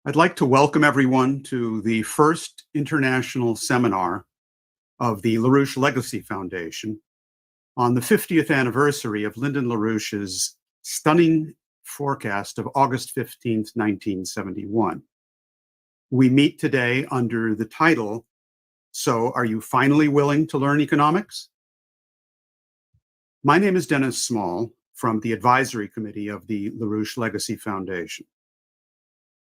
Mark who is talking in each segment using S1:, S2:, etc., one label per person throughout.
S1: I'd like to welcome everyone to the first international seminar of the LaRouche Legacy Foundation on the 50th anniversary of Lyndon LaRouche's stunning forecast of August 15th, 1971. We meet today under the title, "So Are You Finally Willing to Learn Economics?" My name is Dennis Small from the Advisory Committee of the LaRouche Legacy Foundation.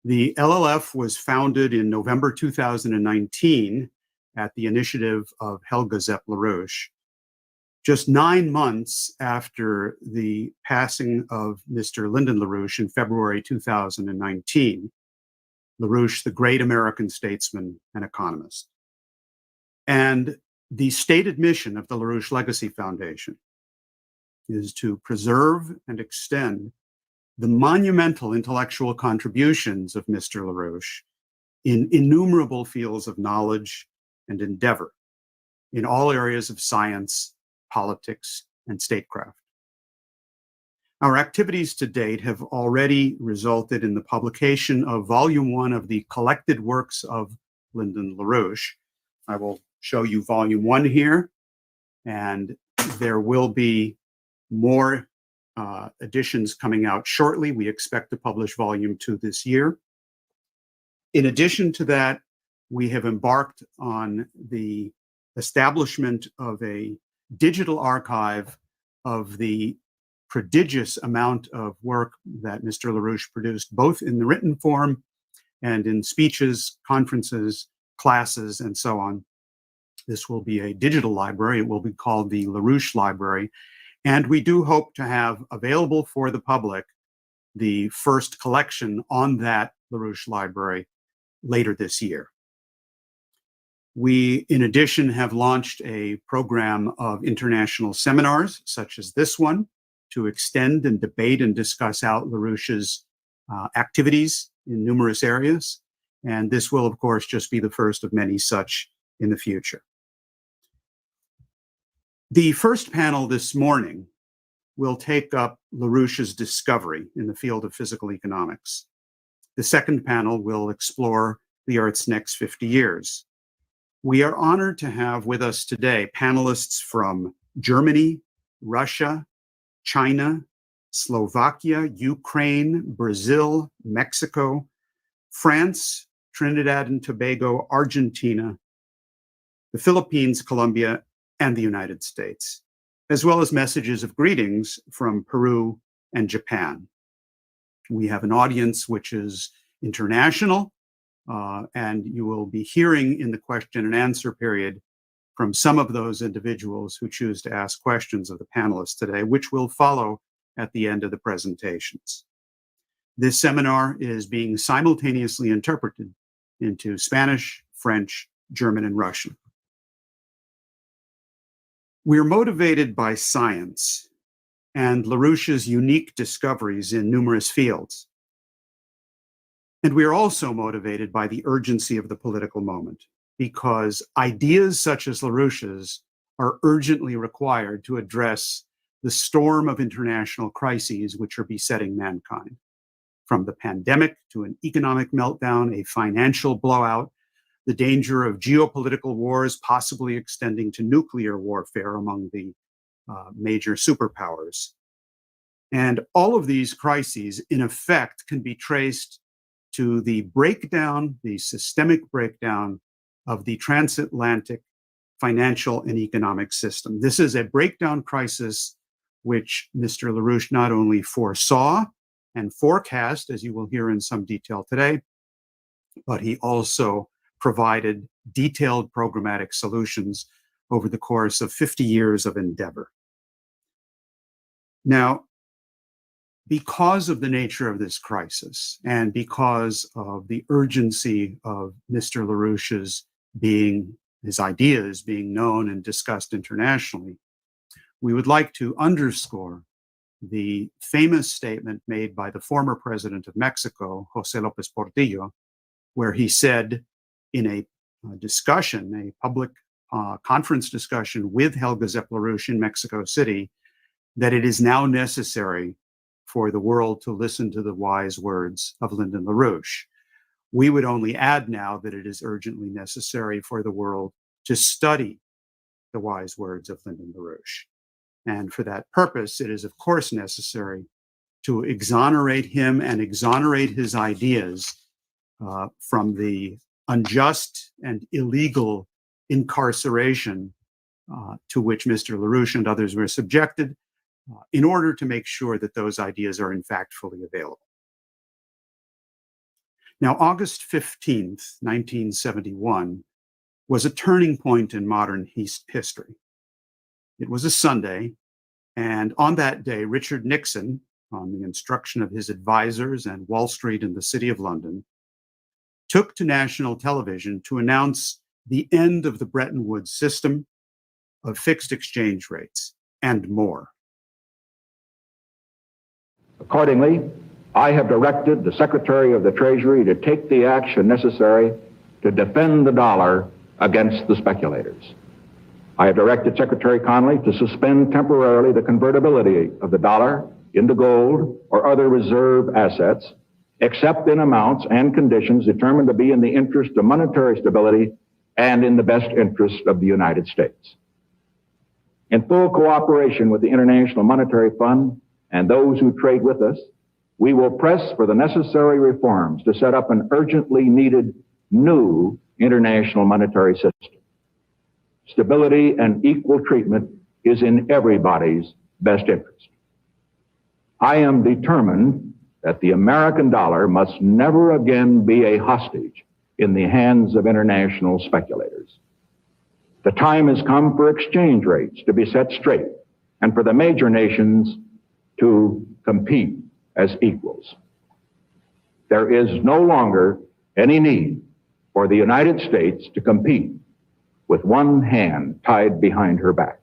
S1: The LLF was founded in November 2019 at the initiative of Helga Zepp-LaRouche, just 9 months after the passing of Mr. Lyndon LaRouche in February 2019. LaRouche, the great American statesman and economist. And the stated mission of the LaRouche Legacy Foundation is to preserve and extend the monumental intellectual contributions of Mr. LaRouche in innumerable fields of knowledge and endeavor in all areas of science, politics, and statecraft. Our activities to date have already resulted in the publication of Volume 1 of the collected works of Lyndon LaRouche. I will show you Volume 1 here, and there will be more editions coming out shortly. We expect to publish Volume 2 this year. In addition to that, we have embarked on the establishment of a digital archive of the prodigious amount of work that Mr. LaRouche produced, both in the written form and in speeches, conferences, classes, and so on. This will be a digital library. It will be called the LaRouche Library. And we do hope to have available for the public the first collection on that LaRouche Library later this year. We, in addition, have launched a program of international seminars, such as this one, to extend and debate and discuss out LaRouche's activities in numerous areas. And this will, of course, just be the first of many such in the future. The first panel this morning will take up LaRouche's discovery in the field of physical economics. The second panel will explore the Earth's next 50 years. We are honored to have with us today panelists from Germany, Russia, China, Slovakia, Ukraine, Brazil, Mexico, France, Trinidad and Tobago, Argentina, the Philippines, Colombia, and the United States, as well as messages of greetings from Peru and Japan. We have an audience which is international, and you will be hearing in the question and answer period from some of those individuals who choose to ask questions of the panelists today, which will follow at the end of the presentations. This seminar is being simultaneously interpreted into Spanish, French, German, and Russian. We're motivated by science and LaRouche's unique discoveries in numerous fields. And we are also motivated by the urgency of the political moment, because ideas such as LaRouche's are urgently required to address the storm of international crises which are besetting mankind, from the pandemic to an economic meltdown, a financial blowout, the danger of geopolitical wars possibly extending to nuclear warfare among the major superpowers. And all of these crises, in effect, can be traced to the breakdown, the systemic breakdown of the transatlantic financial and economic system. This is a breakdown crisis which Mr. LaRouche not only foresaw and forecast, as you will hear in some detail today, but he also provided detailed programmatic solutions over the course of 50 years of endeavor. Now, because of the nature of this crisis and because of the urgency of Mr. LaRouche's his ideas being known and discussed internationally, we would like to underscore the famous statement made by the former president of Mexico, José López Portillo, where he said in a discussion, a public conference discussion with Helga Zepp-LaRouche in Mexico City, that it is now necessary for the world to listen to the wise words of Lyndon LaRouche. We would only add now that it is urgently necessary for the world to study the wise words of Lyndon LaRouche. And for that purpose, it is of course necessary to exonerate him and exonerate his ideas from the unjust and illegal incarceration to which Mr. LaRouche and others were subjected, in order to make sure that those ideas are in fact fully available. Now, August 15th, 1971, was a turning point in modern history. It was a Sunday, and on that day, Richard Nixon, on the instruction of his advisors and Wall Street and the City of London, took to national television to announce the end of the Bretton Woods system of fixed exchange rates and more.
S2: Accordingly, I have directed the Secretary of the Treasury to take the action necessary to defend the dollar against the speculators. I have directed Secretary Connally to suspend temporarily the convertibility of the dollar into gold or other reserve assets, except in amounts and conditions determined to be in the interest of monetary stability and in the best interest of the United States. In full cooperation with the International Monetary Fund and those who trade with us, we will press for the necessary reforms to set up an urgently needed new international monetary system. Stability and equal treatment is in everybody's best interest. I am determined that the American dollar must never again be a hostage in the hands of international speculators. The time has come for exchange rates to be set straight and for the major nations to compete as equals. There is no longer any need for the United States to compete with one hand tied behind her back.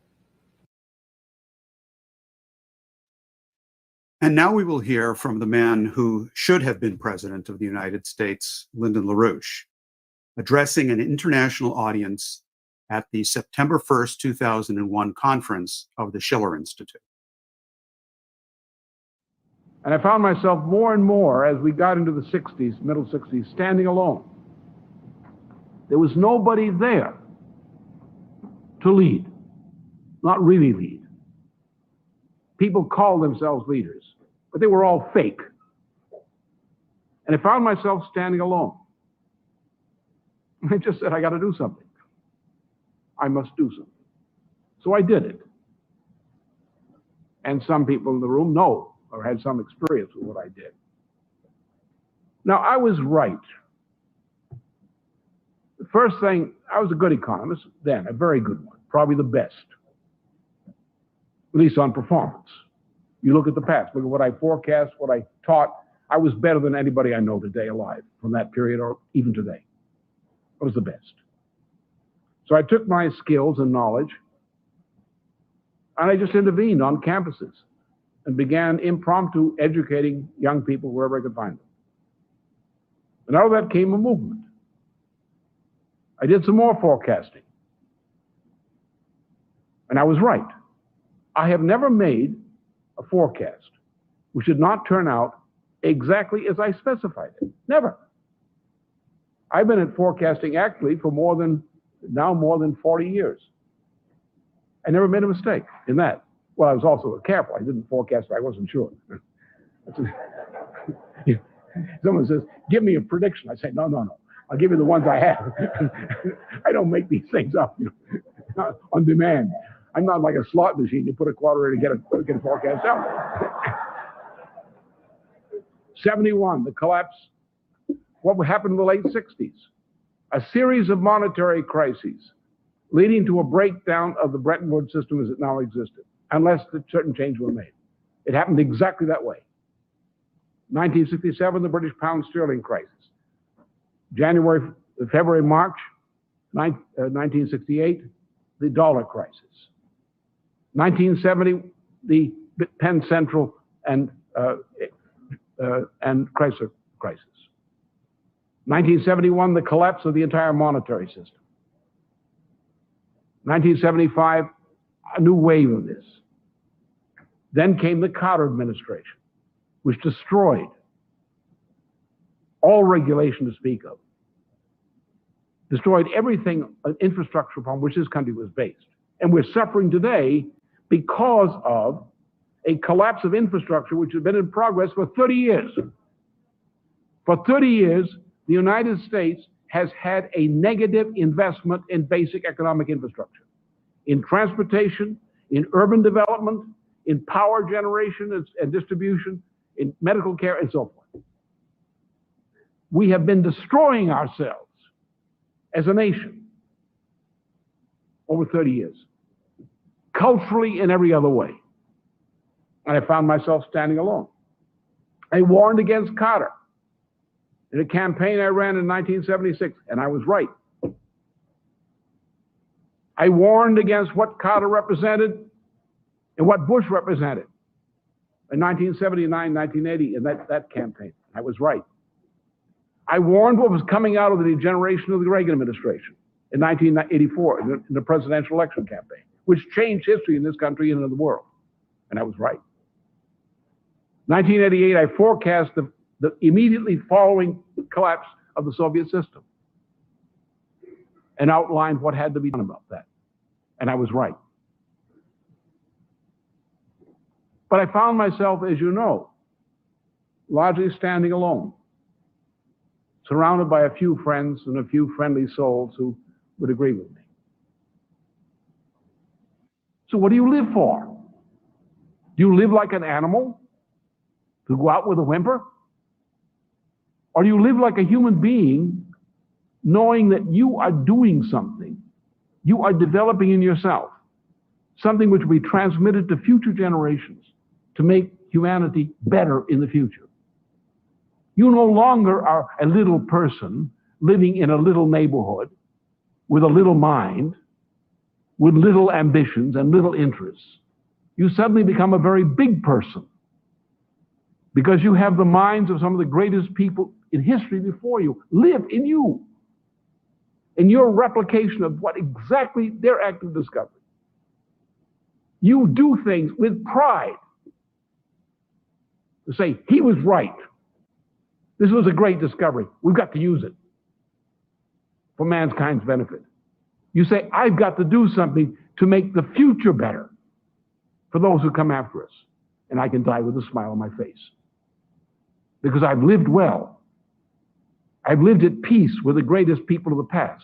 S1: And now we will hear from the man who should have been President of the United States, Lyndon LaRouche, addressing an international audience at the September 1st, 2001 conference of the Schiller Institute.
S3: And I found myself more and more, as we got into the 60s, middle 60s, standing alone. There was nobody there to lead, not really lead. People called themselves leaders, but they were all fake. And I found myself standing alone. I just said, I got to do something. I must do something. So I did it. And some people in the room know or had some experience with what I did. Now, I was right. The first thing, I was a good economist then, a very good one, probably the best, at least on performance. You look at the past, look at what I forecast, what I taught. I was better than anybody I know today alive from that period or even today. I was the best. So I took my skills and knowledge and I just intervened on campuses and began impromptu educating young people wherever I could find them. And out of that came a movement. I did some more forecasting. And I was right. I have never made a forecast which did not turn out exactly as I specified it. Never. I've been at forecasting actually for more than 40 years. I never made a mistake in that. Well, I was also careful. I didn't forecast if I wasn't sure. Someone says, give me a prediction. I say, no. I'll give you the ones I have. I don't make these things up, on demand. I'm not like a slot machine. You put a quarter in to get a forecast out. 71, the collapse. What happened in the late 60s? A series of monetary crises leading to a breakdown of the Bretton Woods system as it now existed, unless certain changes were made. It happened exactly that way. 1967, the British pound sterling crisis. February, March, 1968, the dollar crisis. 1970, the Penn Central and Chrysler crisis. 1971, the collapse of the entire monetary system. 1975, a new wave of this. Then came the Carter administration, which destroyed all regulation to speak of, destroyed everything, infrastructure upon which this country was based. And we're suffering today because of a collapse of infrastructure which has been in progress for 30 years. For 30 years, the United States has had a negative investment in basic economic infrastructure, in transportation, in urban development, in power generation and distribution, in medical care, and so forth. We have been destroying ourselves as a nation over 30 years, culturally in every other way. And I found myself standing alone. I warned against Carter in a campaign I ran in 1976, and I was right. I warned against what Carter represented and what Bush represented in 1979, 1980, in that campaign. I was right. I warned what was coming out of the degeneration of the Reagan administration in 1984 in the presidential election campaign, which changed history in this country and in the world. And I was right. 1988, I forecast the immediately following collapse of the Soviet system and outlined what had to be done about that. And I was right. But I found myself, as you know, largely standing alone, surrounded by a few friends and a few friendly souls who would agree with me. So what do you live for? Do you live like an animal to go out with a whimper? Or do you live like a human being, knowing that you are doing something, you are developing in yourself, something which will be transmitted to future generations to make humanity better in the future? You no longer are a little person living in a little neighborhood with a little mind, with little ambitions and little interests. You suddenly become a very big person because you have the minds of some of the greatest people in history before you live in you, in your replication of what exactly their act of discovery. You do things with pride to say, he was right. This was a great discovery. We've got to use it for mankind's benefit. You say, I've got to do something to make the future better for those who come after us. And I can die with a smile on my face because I've lived well. I've lived at peace with the greatest people of the past,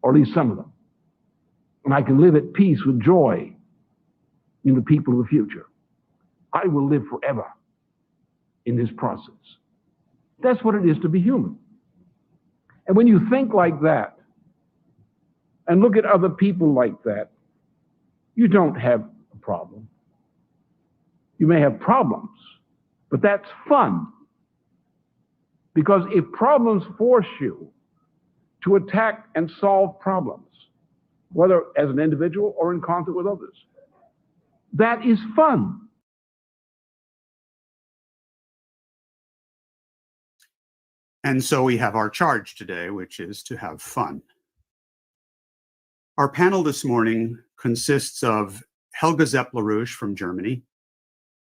S3: or at least some of them. And I can live at peace with joy in the people of the future. I will live forever in this process. That's what it is to be human. And when you think like that and look at other people like that, you don't have a problem. You may have problems, but that's fun. Because if problems force you to attack and solve problems, whether as an individual or in conflict with others, that is fun.
S1: And so we have our charge today, which is to have fun. Our panel this morning consists of Helga Zepp-LaRouche from Germany,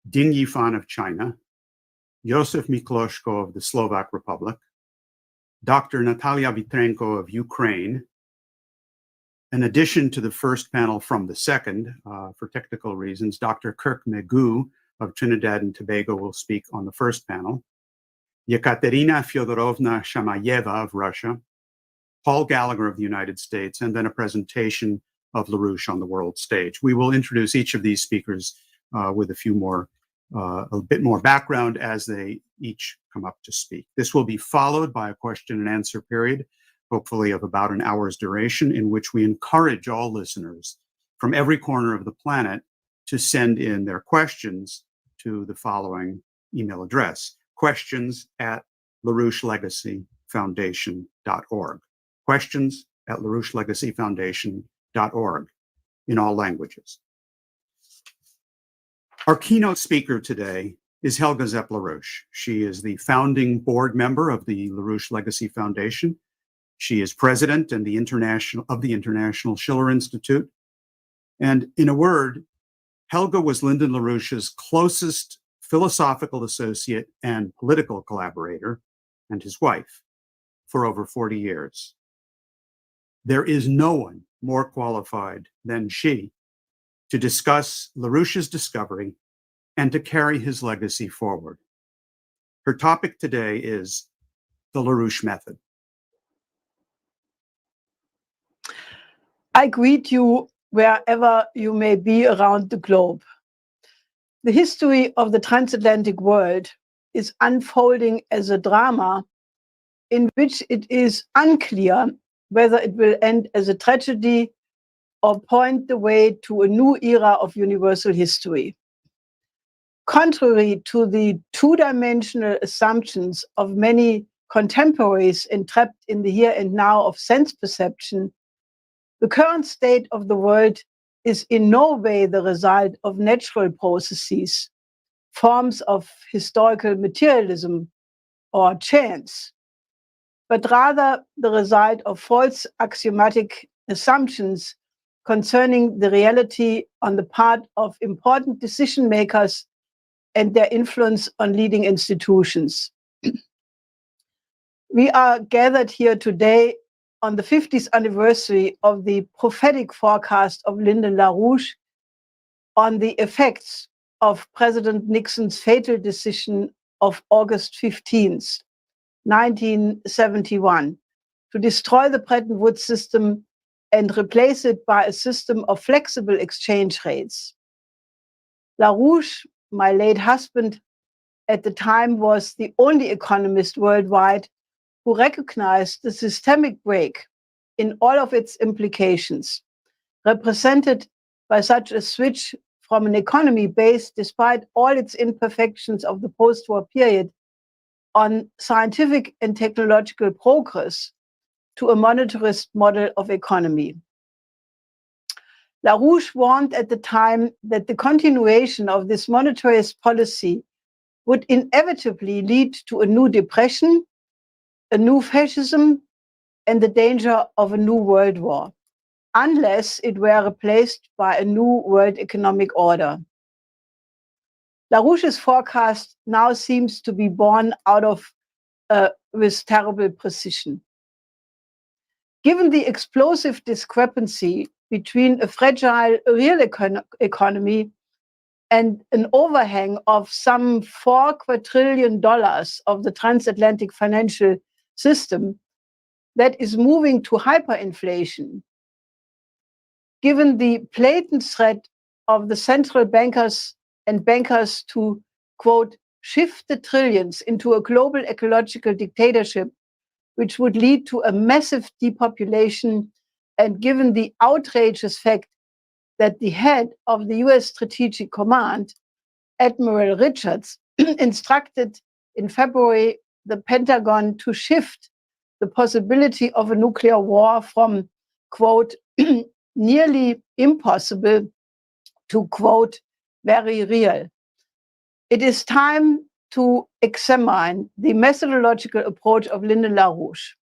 S1: Ding Yifan of China, Josef Mikloshko of the Slovak Republic, Dr. Natalia Vitrenko of Ukraine. In addition to the first panel from the second, for technical reasons, Dr. Kirk Megu of Trinidad and Tobago will speak on the first panel, Yekaterina Fyodorovna Shamayeva of Russia, Paul Gallagher of the United States, and then a presentation of LaRouche on the world stage. We will introduce each of these speakers with a bit more background as they each come up to speak. This will be followed by a question and answer period, hopefully of about an hour's duration, in which we encourage all listeners from every corner of the planet to send in their questions to the following email address: questions@LaRoucheLegacyFoundation.org. questions@LaRoucheLegacyFoundation.org in all languages. Our keynote speaker today is Helga Zepp-LaRouche. She is the founding board member of the LaRouche Legacy Foundation. She is president of the International Schiller Institute. And in a word, Helga was Lyndon LaRouche's closest philosophical associate and political collaborator and his wife for over 40 years. There is no one more qualified than she to discuss LaRouche's discovery and to carry his legacy forward. Her topic today is the LaRouche method.
S4: I greet you wherever you may be around the globe. The history of the transatlantic world is unfolding as a drama in which it is unclear whether it will end as a tragedy or point the way to a new era of universal history. Contrary to the two-dimensional assumptions of many contemporaries entrapped in the here and now of sense perception, the current state of the world is in no way the result of natural processes, forms of historical materialism, or chance, but rather the result of false axiomatic assumptions concerning the reality on the part of important decision makers and their influence on leading institutions. We are gathered here today on the 50th anniversary of the prophetic forecast of Lyndon LaRouche on the effects of President Nixon's fatal decision of August 15th, 1971, to destroy the Bretton Woods system and replace it by a system of flexible exchange rates. LaRouche, my late husband, at the time was the only economist worldwide who recognized the systemic break in all of its implications, represented by such a switch from an economy based, despite all its imperfections of the post-war period, on scientific and technological progress to a monetarist model of economy. LaRouche warned at the time that the continuation of this monetarist policy would inevitably lead to a new depression, a new fascism, and the danger of a new world war, unless it were replaced by a new world economic order. LaRouche's forecast now seems to be born out of with terrible precision. Given the explosive discrepancy between a fragile real economy and an overhang of some $4 quadrillion of the transatlantic financial system that is moving to hyperinflation, given the blatant threat of the central bankers and bankers to, quote, shift the trillions into a global ecological dictatorship, which would lead to a massive depopulation, and given the outrageous fact that the head of the US Strategic Command, Admiral Richards, instructed in February the Pentagon to shift the possibility of a nuclear war from, quote, nearly impossible to, quote, very real. It is time to examine the methodological approach of Lyndon LaRouche.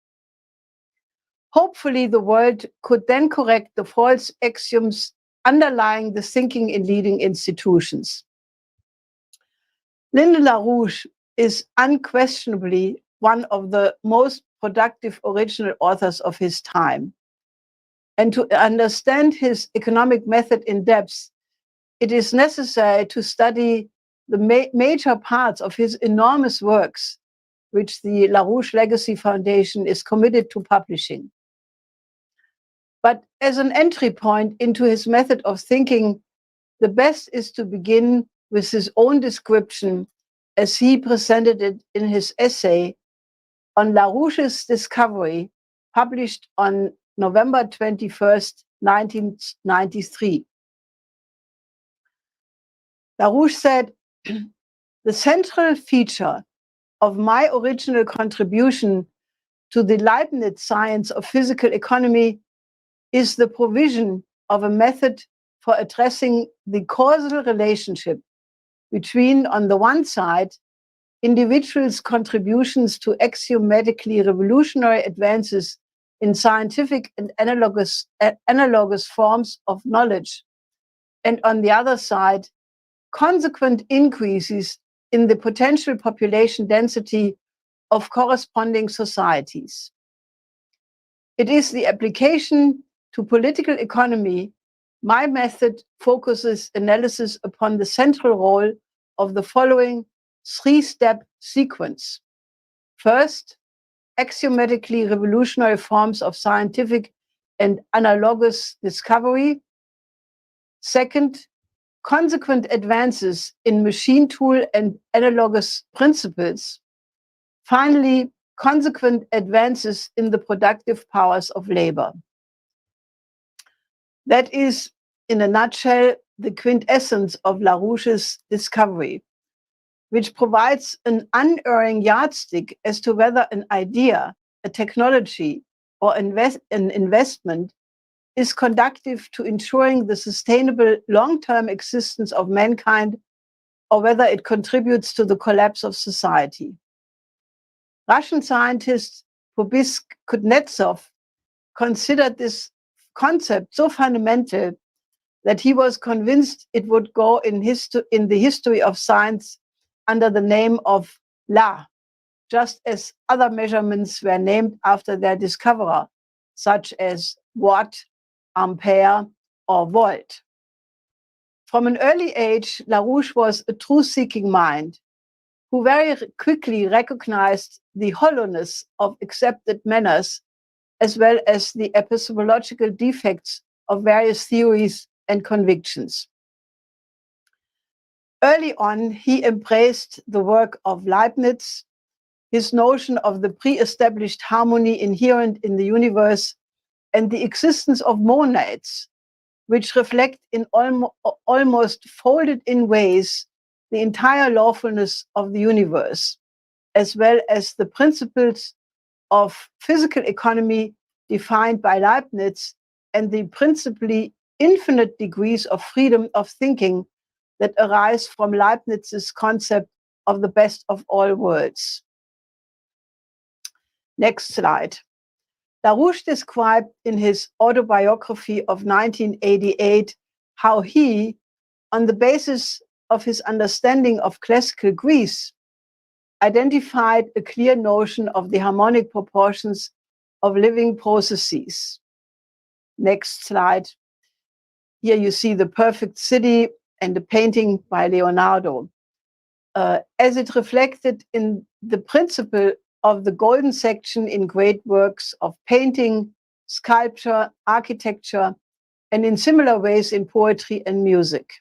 S4: Hopefully, the world could then correct the false axioms underlying the thinking in leading institutions. Lyndon LaRouche is unquestionably one of the most productive original authors of his time. And to understand his economic method in depth, it is necessary to study the major parts of his enormous works, which the LaRouche Legacy Foundation is committed to publishing. But as an entry point into his method of thinking, the best is to begin with his own description as he presented it in his essay on LaRouche's discovery, published on November 21st, 1993. LaRouche said, "The central feature of my original contribution to the Leibniz science of physical economy is the provision of a method for addressing the causal relationship between, on the one side, individuals' contributions to axiomatically revolutionary advances in scientific and analogous forms of knowledge, and on the other side, consequent increases in the potential population density of corresponding societies. It is the application to political economy. My method focuses analysis upon the central role of the following three-step sequence. First, axiomatically revolutionary forms of scientific and analogous discovery. Second, consequent advances in machine tool and analogous principles. Finally, consequent advances in the productive powers of labor. That is, in a nutshell, the quintessence of LaRouche's discovery, which provides an unerring yardstick as to whether an idea, a technology, or an investment is conducive to ensuring the sustainable long-term existence of mankind, or whether it contributes to the collapse of society. Russian scientist Boris Kuznetsov considered this concept so fundamental that he was convinced it would go in the history of science under the name of La, just as other measurements were named after their discoverer, such as watt, ampere, or volt. From an early age, LaRouche was a truth-seeking mind who very quickly recognized the hollowness of accepted manners, as well as the epistemological defects of various theories and convictions. Early on, he embraced the work of Leibniz, his notion of the pre-established harmony inherent in the universe, and the existence of monads, which reflect in almost folded-in ways the entire lawfulness of the universe, as well as the principles of physical economy defined by Leibniz and the principally infinite degrees of freedom of thinking that arise from Leibniz's concept of the best of all worlds. Next slide. LaRouche described in his autobiography of 1988 how he, on the basis of his understanding of classical Greece, identified a clear notion of the harmonic proportions of living processes. Next slide. Here you see the perfect city and a painting by Leonardo. As it reflected in the principle of the golden section in great works of painting, sculpture, architecture, and in similar ways in poetry and music.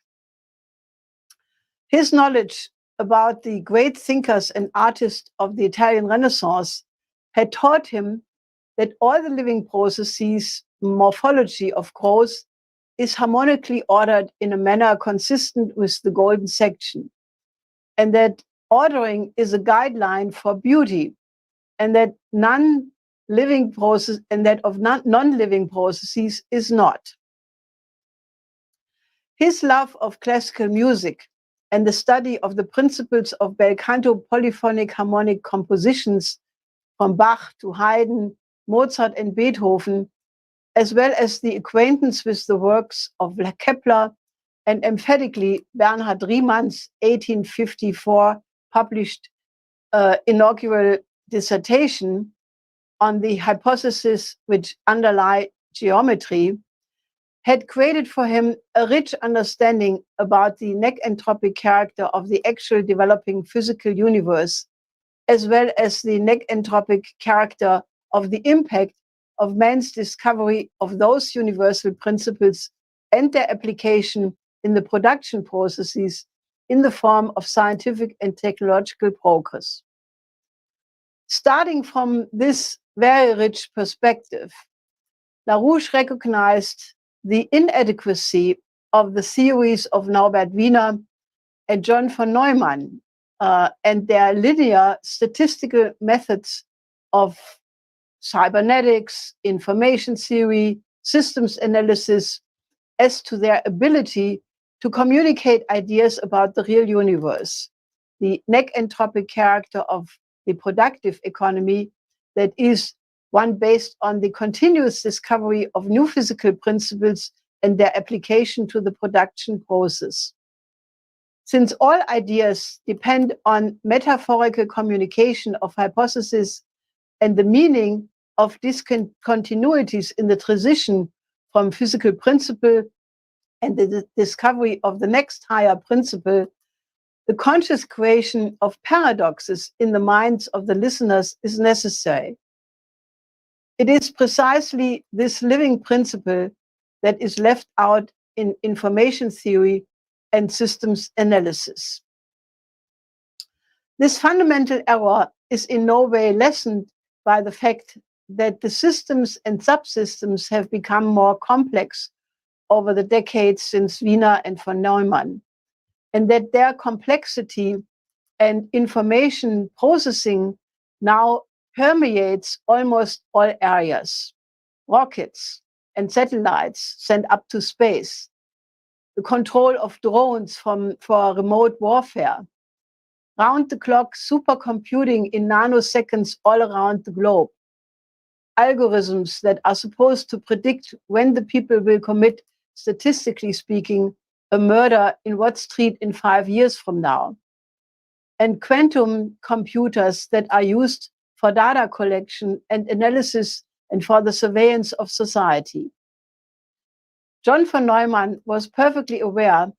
S4: His knowledge about the great thinkers and artists of the Italian Renaissance had taught him that all the living processes, morphology of growth, is harmonically ordered in a manner consistent with the golden section, and that ordering is a guideline for beauty, and that non-living process and that of non-living processes is not. His love of classical music and the study of the principles of bel canto polyphonic harmonic compositions from Bach to Haydn, Mozart, and Beethoven, as well as the acquaintance with the works of Kepler and emphatically Bernhard Riemann's 1854 published inaugural dissertation on the hypotheses which underlie geometry, had created for him a rich understanding about the neck-entropic character of the actual developing physical universe, as well as the neck-entropic character of the impact of man's discovery of those universal principles and their application in the production processes in the form of scientific and technological progress. Starting from this very rich perspective, LaRouche recognized the inadequacy of the theories of Norbert Wiener and John von Neumann and their linear statistical methods of cybernetics, information theory, systems analysis, as to their ability to communicate ideas about the real universe, the neck-entropic character of the productive economy that is one based on the continuous discovery of new physical principles and their application to the production process. Since all ideas depend on metaphorical communication of hypotheses and the meaning of discontinuities in the transition from physical principle and the discovery of the next higher principle, the conscious creation of paradoxes in the minds of the listeners is necessary. It is precisely this living principle that is left out in information theory and systems analysis. This fundamental error is in no way lessened by the fact that the systems and subsystems have become more complex over the decades since Wiener and von Neumann, and that their complexity and information processing now permeates almost all areas. Rockets and satellites sent up to space, the control of drones for remote warfare, round-the-clock supercomputing in nanoseconds all around the globe, algorithms that are supposed to predict when the people will commit, statistically speaking, a murder in what street in 5 years from now, and quantum computers that are used for data collection and analysis and for the surveillance of society. John von Neumann was perfectly aware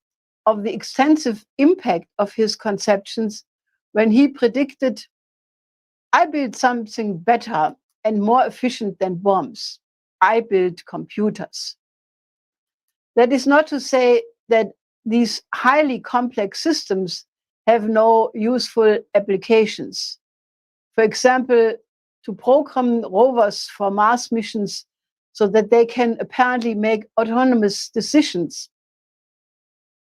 S4: of the extensive impact of his conceptions when he predicted, "I build something better and more efficient than bombs. I build computers." That is not to say that these highly complex systems have no useful applications. For example, to program rovers for Mars missions so that they can apparently make autonomous decisions.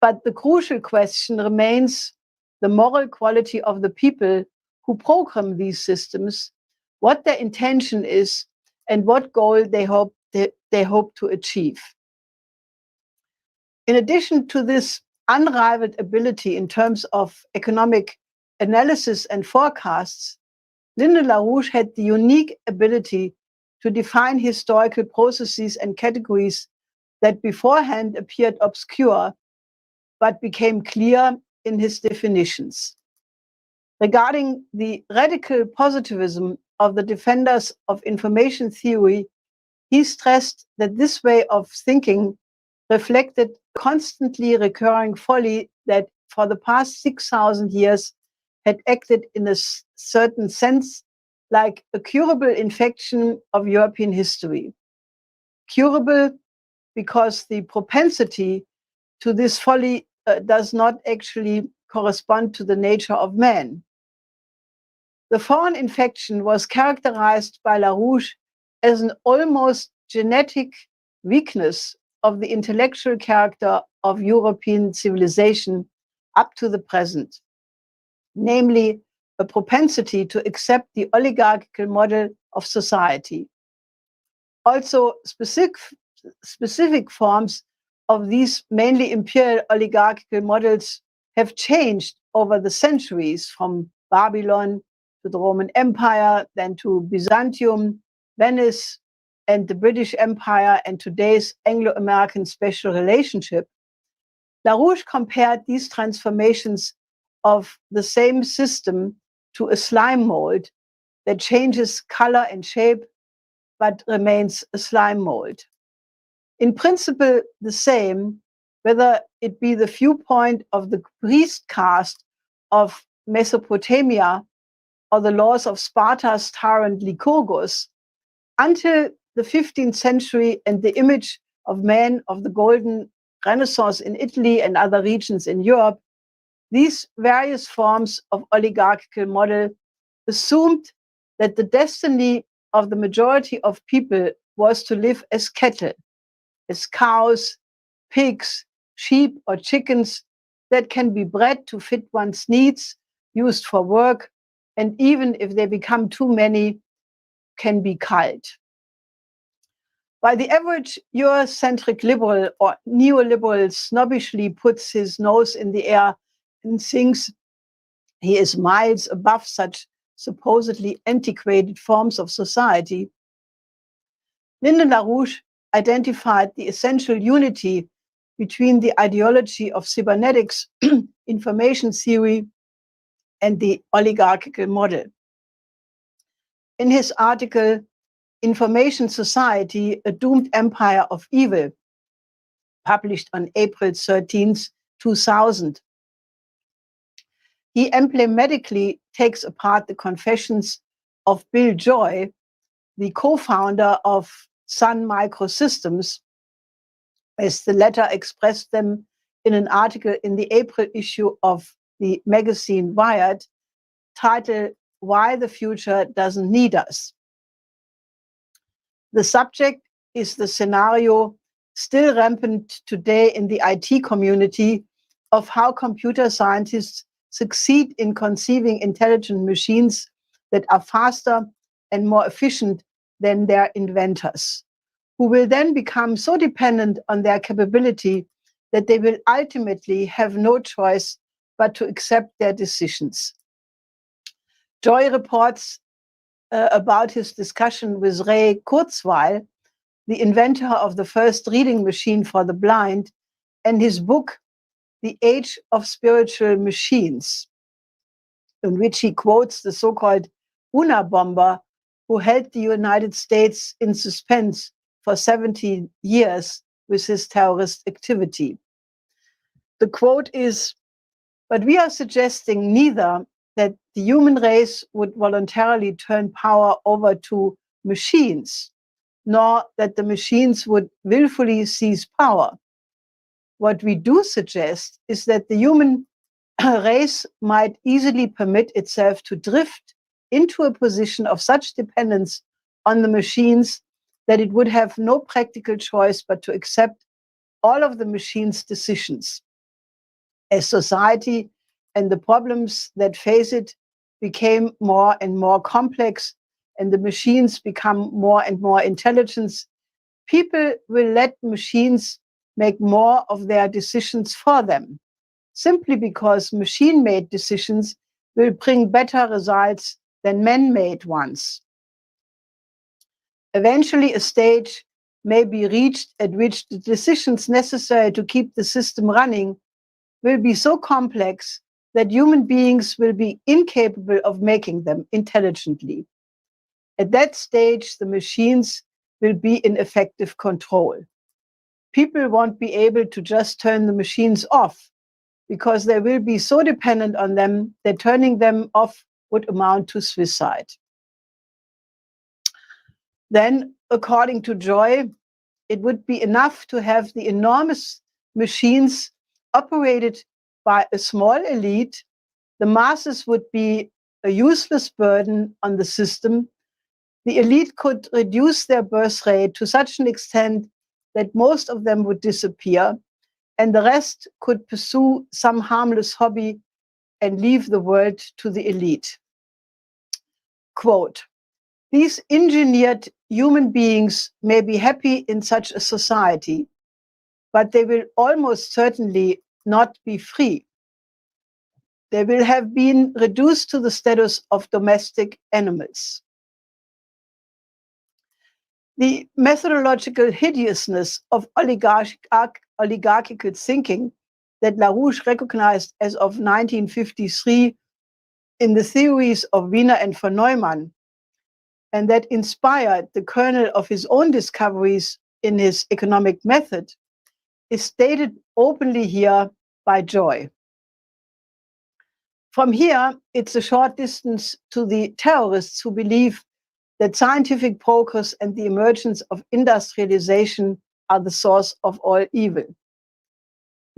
S4: But the crucial question remains the moral quality of the people who program these systems, what their intention is, and what goal they hope to achieve. In addition to this unrivaled ability in terms of economic analysis and forecasts, Lyndon LaRouche had the unique ability to define historical processes and categories that beforehand appeared obscure, but became clear in his definitions. Regarding the radical positivism of the defenders of information theory, he stressed that this way of thinking reflected constantly recurring folly that for the past 6,000 years had acted in a certain sense like a curable infection of European history. Curable because the propensity to this folly does not actually correspond to the nature of man. The foreign infection was characterized by LaRouche as an almost genetic weakness of the intellectual character of European civilization up to the present, namely a propensity to accept the oligarchical model of society. Also, specific forms of these mainly imperial oligarchical models have changed over the centuries, from Babylon to the Roman Empire, then to Byzantium, Venice, and the British Empire, and today's Anglo-American special relationship. LaRouche compared these transformations of the same system to a slime mold that changes color and shape, but remains a slime mold. In principle, the same, whether it be the viewpoint of the priest caste of Mesopotamia or the laws of Sparta's tyrant Lycurgus, until the 15th century and the image of man of the golden Renaissance in Italy and other regions in Europe, these various forms of oligarchical model assumed that the destiny of the majority of people was to live as cattle, as cows, pigs, sheep, or chickens that can be bred to fit one's needs, used for work, and even if they become too many, can be culled. While the average Eurocentric liberal or neoliberal snobbishly puts his nose in the air and thinks he is miles above such supposedly antiquated forms of society, Lyndon LaRouche identified the essential unity between the ideology of cybernetics, information theory, and the oligarchical model. In his article, Information Society, A Doomed Empire of Evil, published on April 13th, 2000, he emblematically takes apart the confessions of Bill Joy, the co-founder of Sun Microsystems, as the latter expressed them in an article in the April issue of the magazine Wired, titled Why the Future Doesn't Need Us. The subject is the scenario still rampant today in the IT community of how computer scientists succeed in conceiving intelligent machines that are faster and more efficient than their inventors, who will then become so dependent on their capability that they will ultimately have no choice but to accept their decisions. Joy reports about his discussion with Ray Kurzweil, the inventor of the first reading machine for the blind, and his book, The Age of Spiritual Machines, in which he quotes the so-called Unabomber, who held the United States in suspense for 70 years with his terrorist activity. The quote is, "But we are suggesting neither that the human race would voluntarily turn power over to machines, nor that the machines would willfully seize power. What we do suggest is that the human race might easily permit itself to drift into a position of such dependence on the machines that it would have no practical choice but to accept all of the machines' decisions. As society and the problems that face it became more and more complex and the machines become more and more intelligent, people will let machines make more of their decisions for them, simply because machine-made decisions will bring better results than man-made ones. Eventually, a stage may be reached at which the decisions necessary to keep the system running will be so complex that human beings will be incapable of making them intelligently. At that stage, the machines will be in effective control. People won't be able to just turn the machines off because they will be so dependent on them that turning them off would amount to suicide." Then, according to Joy, it would be enough to have the enormous machines operated by a small elite. The masses would be a useless burden on the system. The elite could reduce their birth rate to such an extent that most of them would disappear, and the rest could pursue some harmless hobby and leave the world to the elite. Quote, "These engineered human beings may be happy in such a society, but they will almost certainly not be free. They will have been reduced to the status of domestic animals." The methodological hideousness of oligarchical thinking that LaRouche recognized as of 1953 in the theories of Wiener and von Neumann, and that inspired the kernel of his own discoveries in his economic method, is stated openly here by Joy. From here, it's a short distance to the terrorists who believe that scientific progress and the emergence of industrialization are the source of all evil.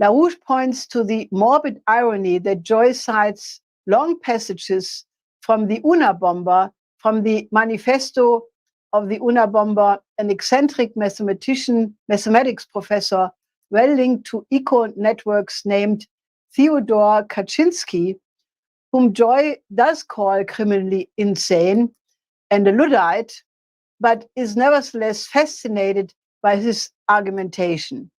S4: LaRouche points to the morbid irony that Joy cites long passages from the Unabomber, from the manifesto of the Unabomber, an eccentric mathematics professor, well linked to eco-networks named Theodore Kaczynski, whom Joy does call criminally insane and a Luddite, but is nevertheless fascinated by his argumentation.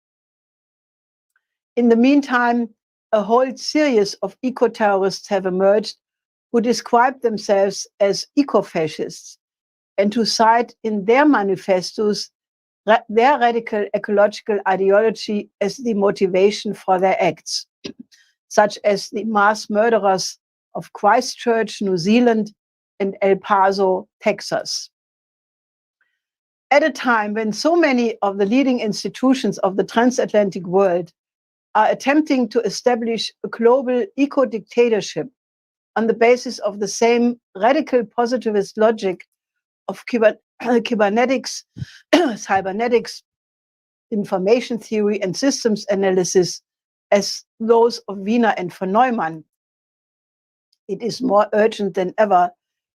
S4: In the meantime, a whole series of eco-terrorists have emerged who describe themselves as eco-fascists and who cite in their manifestos their radical ecological ideology as the motivation for their acts, such as the mass murderers of Christchurch, New Zealand, and El Paso, Texas. At a time when so many of the leading institutions of the transatlantic world are attempting to establish a global eco-dictatorship on the basis of the same radical positivist logic of cybernetics, cybernetics, information theory, and systems analysis as those of Wiener and von Neumann, it is more urgent than ever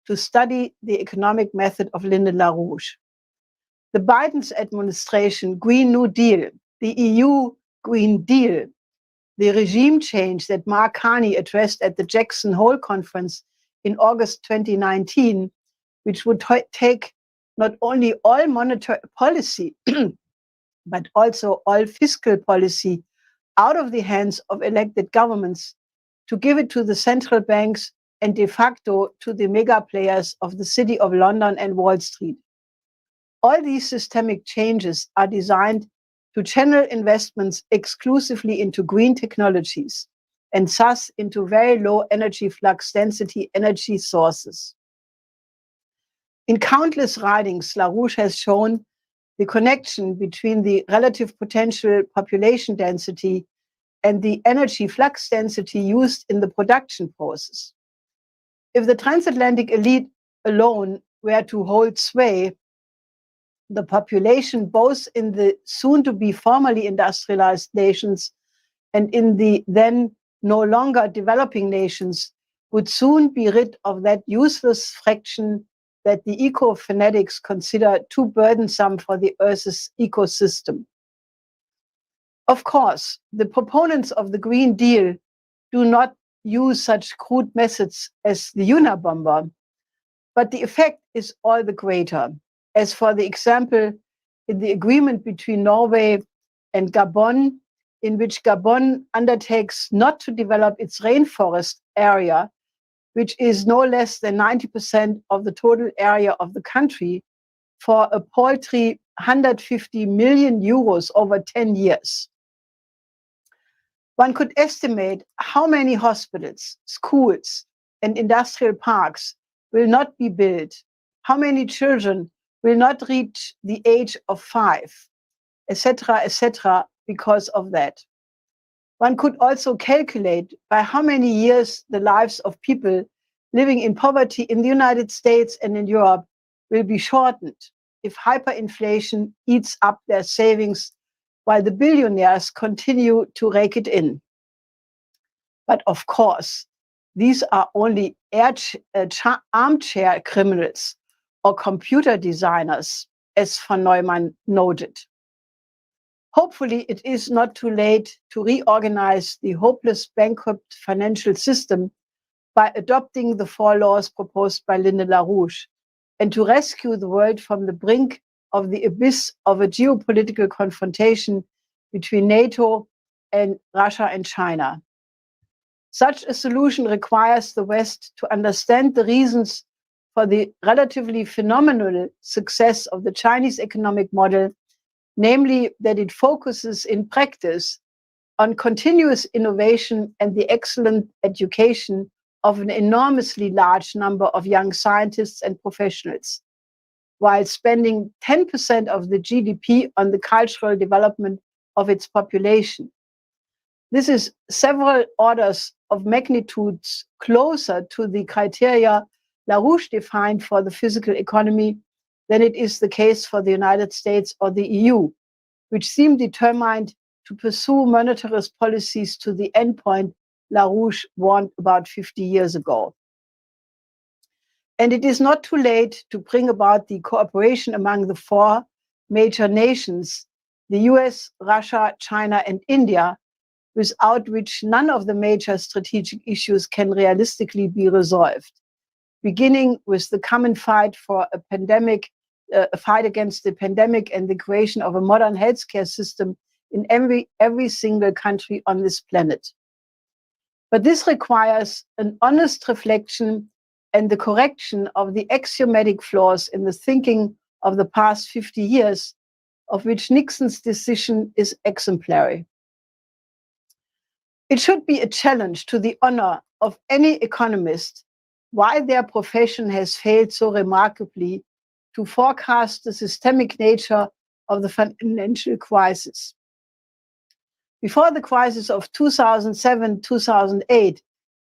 S4: to study the economic method of Lyndon LaRouche. The Biden's administration Green New Deal, the EU Green Deal, the regime change that Mark Carney addressed at the Jackson Hole Conference in August 2019, which would take not only all monetary policy, but also all fiscal policy out of the hands of elected governments to give it to the central banks and de facto to the mega players of the City of London and Wall Street. All these systemic changes are designed to channel investments exclusively into green technologies and thus into very low energy flux density energy sources. In countless writings, LaRouche has shown the connection between the relative potential population density and the energy flux density used in the production process. If the transatlantic elite alone were to hold sway, the population, both in the soon-to-be formally industrialized nations and in the then no longer developing nations, would soon be rid of that useless fraction that the eco-fanatics consider too burdensome for the Earth's ecosystem. Of course, the proponents of the Green Deal do not use such crude methods as the Unabomber, but the effect is all the greater. As for the example, in the agreement between Norway and Gabon, in which Gabon undertakes not to develop its rainforest area, which is no less than 90% of the total area of the country, for a paltry 150 million euros over 10 years. One could estimate how many hospitals, schools, and industrial parks will not be built, how many children will not reach the age of 5, etc., because of that. One could also calculate by how many years the lives of people living in poverty in the United States and in Europe will be shortened if hyperinflation eats up their savings while the billionaires continue to rake it in. But of course, these are only armchair criminals or computer designers, as von Neumann noted. Hopefully, it is not too late to reorganize the hopeless bankrupt financial system by adopting the 4 laws proposed by Lyndon LaRouche and to rescue the world from the brink of the abyss of a geopolitical confrontation between NATO and Russia and China. Such a solution requires the West to understand the reasons for the relatively phenomenal success of the Chinese economic model, namely that it focuses in practice on continuous innovation and the excellent education of an enormously large number of young scientists and professionals, while spending 10% of the GDP on the cultural development of its population. This is several orders of magnitudes closer to the criteria LaRouche defined for the physical economy than it is the case for the United States or the EU, which seem determined to pursue monetarist policies to the endpoint LaRouche warned about 50 years ago. And it is not too late to bring about the cooperation among the 4 major nations, the US, Russia, China, and India, without which none of the major strategic issues can realistically be resolved, beginning with the common fight for a fight against the pandemic and the creation of a modern healthcare system in every single country on this planet. But this requires an honest reflection and the correction of the axiomatic flaws in the thinking of the past 50 years of which Nixon's decision is exemplary. It should be a challenge to the honor of any economist why their profession has failed so remarkably to forecast the systemic nature of the financial crisis. Before the crisis of 2007-2008,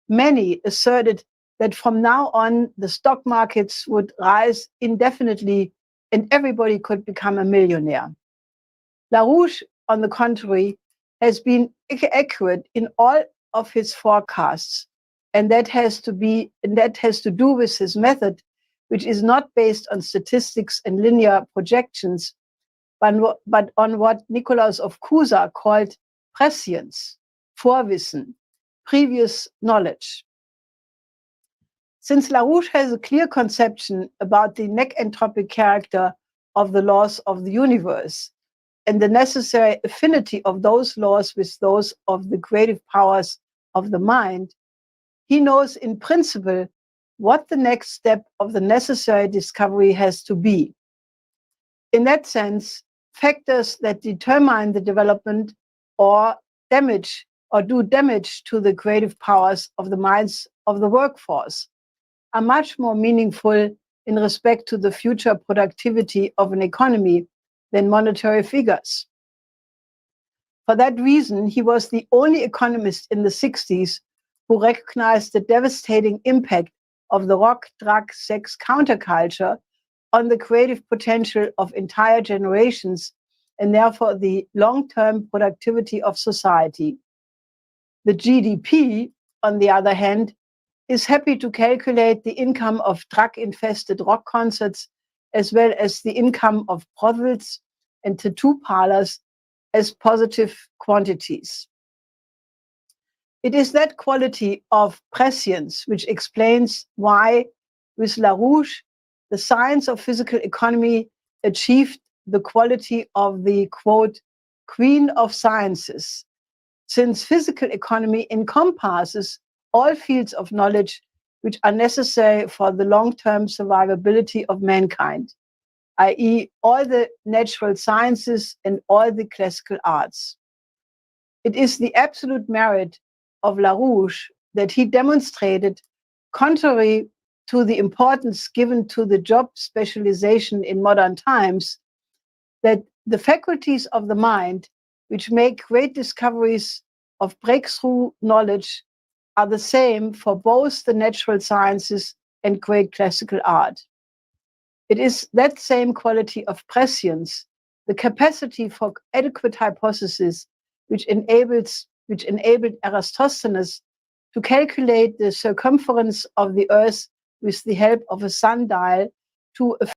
S4: many asserted that from now on the stock markets would rise indefinitely and everybody could become a millionaire. LaRouche, on the contrary, has been accurate in all of his forecasts, and that has to do with his method, which is not based on statistics and linear projections, but on what Nikolaus of Cusa called prescience, Vorwissen, previous knowledge. Since LaRouche has a clear conception about the neck-entropic character of the laws of the universe and the necessary affinity of those laws with those of the creative powers of the mind, he knows in principle what the next step of the necessary discovery has to be. In that sense, factors that determine the development or do damage to the creative powers of the minds of the workforce are much more meaningful in respect to the future productivity of an economy than monetary figures. For that reason, he was the only economist in the 60s who recognized the devastating impact of the rock, drug, sex counterculture on the creative potential of entire generations and therefore the long-term productivity of society. The GDP, on the other hand, is happy to calculate the income of drug-infested rock concerts as well as the income of brothels and tattoo parlors as positive quantities. It is that quality of prescience which explains why, with LaRouche, the science of physical economy achieved the quality of the, quote, queen of sciences, since physical economy encompasses all fields of knowledge which are necessary for the long-term survivability of mankind, i.e., all the natural sciences and all the classical arts. It is the absolute merit of LaRouche that he demonstrated, contrary to the importance given to the job specialization in modern times, that the faculties of the mind, which make great discoveries of breakthrough knowledge, are the same for both the natural sciences and great classical art. It is that same quality of prescience, the capacity for adequate hypothesis, which enabled Eratosthenes to calculate the circumference of the Earth with the help of a sundial to a